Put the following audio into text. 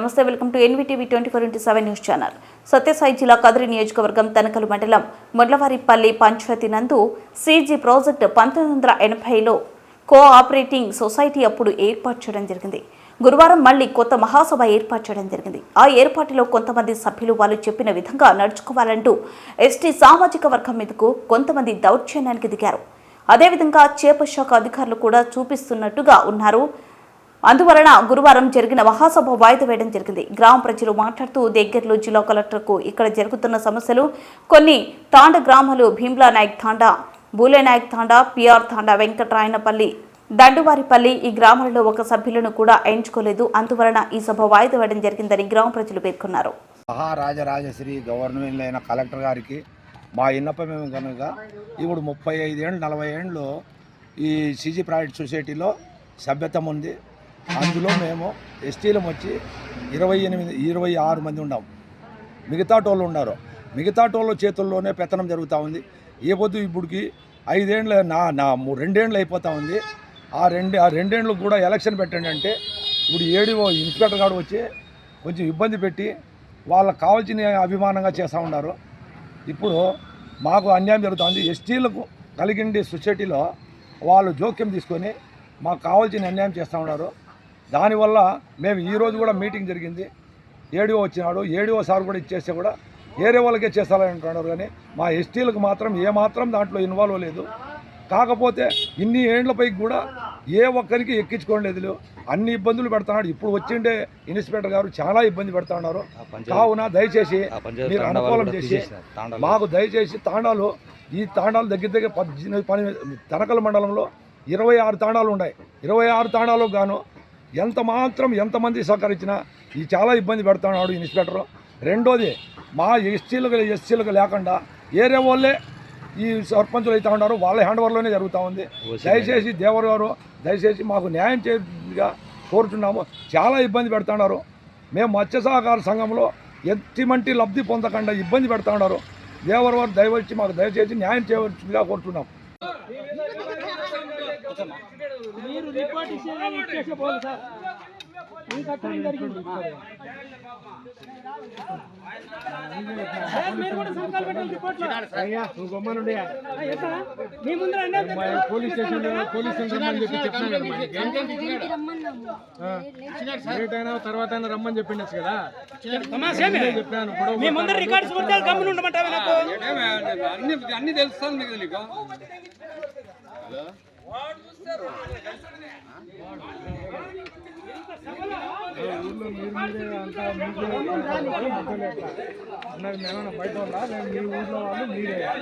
నమస్తే, welcome to NVTV 24/7 news channel. Satyasai జిల్లా కదిరి నియోజకవర్గం తనకలు మండలం మొడ్లవారిపల్లి పంచాయతీ నందు సీజీ ప్రాజెక్టు 1980లో కోఆపరేటింగ్ సొసైటీ అప్పుడు ఏర్పాటు చేయడం జరిగింది. గురువారం మళ్లీ కొత్త మహాసభ ఏర్పాటు చేయడం జరిగింది. ఆ ఏర్పాటులో కొంతమంది సభ్యులు వాళ్ళు చెప్పిన విధంగా నడుచుకోవాలంటూ ఎస్టీ సామాజిక వర్గం మీదకు కొంతమంది దౌర్జన్యానికి దిగారు. అదేవిధంగా చేప శాఖ అధికారులు కూడా చూపిస్తున్నట్టుగా ఉన్నారు. అందువలన గురువారం జరిగిన మహాసభ వాయిదా వేయడం జరిగింది. గ్రామ ప్రజలు మాట్లాడుతూ దగ్గరలో జిల్లా కలెక్టర్కు ఇక్కడ జరుగుతున్న సమస్యలు కొన్ని తాండ గ్రామాలు భీమ్లా నాయక్ తాండా, బూలే నాయక్ తాండా, పిఆర్ తాండా, వెంకటరాయనపల్లి, దండువారిపల్లి ఈ గ్రామాలలో ఒక సభ్యులను కూడా ఎంచుకోలేదు. అందువలన ఈ సభ వాయిదా వేయడం జరిగిందని గ్రామ ప్రజలు పేర్కొన్నారు. మహారాజరాజశ్రీ గవర్నమెంట్ అయిన కలెక్టర్ గారికి మా విన్నపమేమో కనుక ఇప్పుడు 35 ఏళ్ళు 40 ఏళ్ళు ఈ సీజీ ప్రైవేట్ సొసైటీలో సభ్యత్వం ఉంది. అందులో మేము ఎస్టీలం వచ్చి 26 మంది ఉన్నాం. మిగతా టోళ్ళు ఉన్నారు. మిగతా టోళ్ళ చేతుల్లోనే పెత్తనం జరుగుతూ ఉంది. ఏ పొద్దు ఇప్పటికి 5 ఏళ్ళు 2 ఏళ్ళు అయిపోతూ ఉంది. ఆ రెండేళ్ళు కూడా ఎలక్షన్ పెట్టండి అంటే ఇప్పుడు ఏడీఓ ఇన్స్పెక్టర్ గారు వచ్చి కొంచెం ఇబ్బంది పెట్టి వాళ్ళకి కావాల్సిన అభిమానంగా చేస్తూ ఉన్నారు. ఇప్పుడు మాకు అన్యాయం జరుగుతుంది. ఎస్టీలకు కలిగిండి సొసైటీలో వాళ్ళు జోక్యం తీసుకొని మాకు కావాల్సిన అన్యాయం చేస్తూ ఉన్నారు. దానివల్ల మేము ఈరోజు కూడా మీటింగ్ జరిగింది. ఏడీఓ వచ్చినాడు. ఏడీఓ సార్ కూడా ఇచ్చేస్తే కూడా ఏరే వాళ్ళకే చేస్తారని అంటున్నారు. కానీ మా ఎస్టీలకు మాత్రం ఏమాత్రం దాంట్లో ఇన్వాల్వ్ లేదు. కాకపోతే ఇన్ని ఏండ్లపైకి కూడా ఏ ఒక్కరికి ఎక్కించుకోలేదు. అన్ని ఇబ్బందులు పెడుతున్నాడు. ఇప్పుడు వచ్చిండే ఇన్స్పెక్టర్ గారు చాలా ఇబ్బంది పెడతా ఉన్నారు. కావున దయచేసి మీరు అనుకూలం చేసి మాకు దయచేసి తాండాలు ఈ తాండాలు దగ్గర 18 తనకల మండలంలో 26 తాండాలు ఉన్నాయి. 26 తాండాలకు గాను ఎంతమంది సహకరించినా ఈ చాలా ఇబ్బంది పెడుతున్నాడు ఇన్స్పెక్టర్. రెండోది మా ఎస్సీలకు లేకుండా ఏరే వాళ్ళే ఈ సర్పంచులు అవుతూ ఉన్నారు. వాళ్ళ హ్యాండ్ ఓవర్లోనే జరుగుతూ ఉంది. దయచేసి దేవర్ గారు దయచేసి మాకు న్యాయం చేయగా కోరుతున్నాము. చాలా ఇబ్బంది పెడుతున్నారు. మేము మత్స్య సహకార సంఘంలో ఎత్తిమంటి లబ్ధి పొందకుండా ఇబ్బంది పెడుతూ ఉన్నారు. దేవర్ గారు దయవచ్చి మాకు దయచేసి న్యాయం చేయవలసిందిగా కోరుతున్నాం. మీరు రిపోర్ట్ ఇచ్చేసే పోదు సార్. మీకు అక్కడ జరిగింది. మీరు కూడా సంతకాలు పెట్టండి రిపోర్ట్లో. అయ్యా నువ్వు గమ్మనుండి. మీ ముందర పోలీస్ స్టేషన్ రమ్మని చెప్పి చెప్పినా కదా. లేట్ అయినా తర్వాత అయినా రమ్మని చెప్పిండచ్చు కదా. చెప్పాను మీ ముందర రికార్డ్స్ కొడితే గమ్మున ఉండమంటావా? నాకు అన్ని తెలుస్తాను మీకు. నీకు ఊళ్ళో మీరే అంతా మీరే బయట వాళ్ళ మీ ఊళ్ళో వాళ్ళు మీరే.